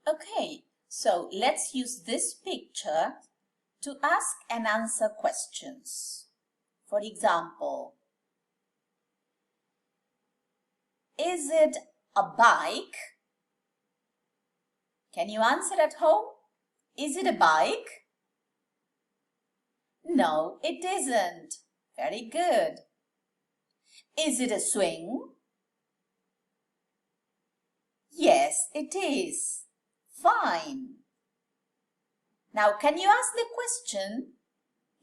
Okay, so let's use this picture to ask and answer questions. For example, is it a bike? Can you answer at home? Is it a bike? No, it isn't. Very good. Is it a swing? Yes, it is. Fine. Now, can you ask the question?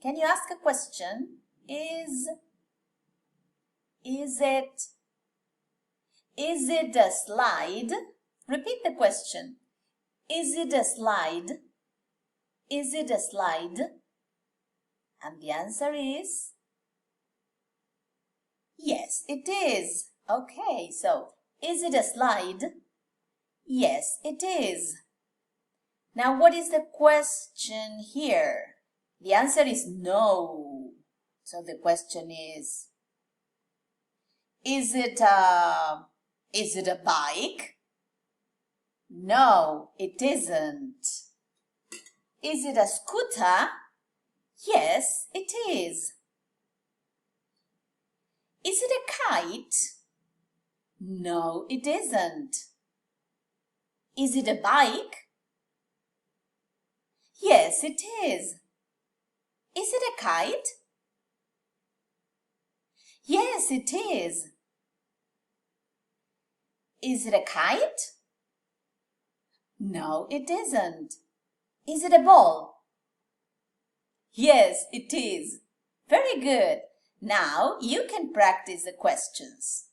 Can you ask a question? Is it a slide? Repeat the question. Is it a slide? Is it a slide? And the answer is yes, it is. Okay, so is it a slide? Yes, it is. Now, what is the question here? The answer is no. So the question is it a bike? No, it isn't. Is it a scooter? Yes, it is. Is it a kite? No, it isn't. Is it a bike? Yes, it is. Is it a kite? Yes, it is. Is it a kite? No, it isn't. Is it a ball? Yes, it is. Very good. Now you can practice the questions.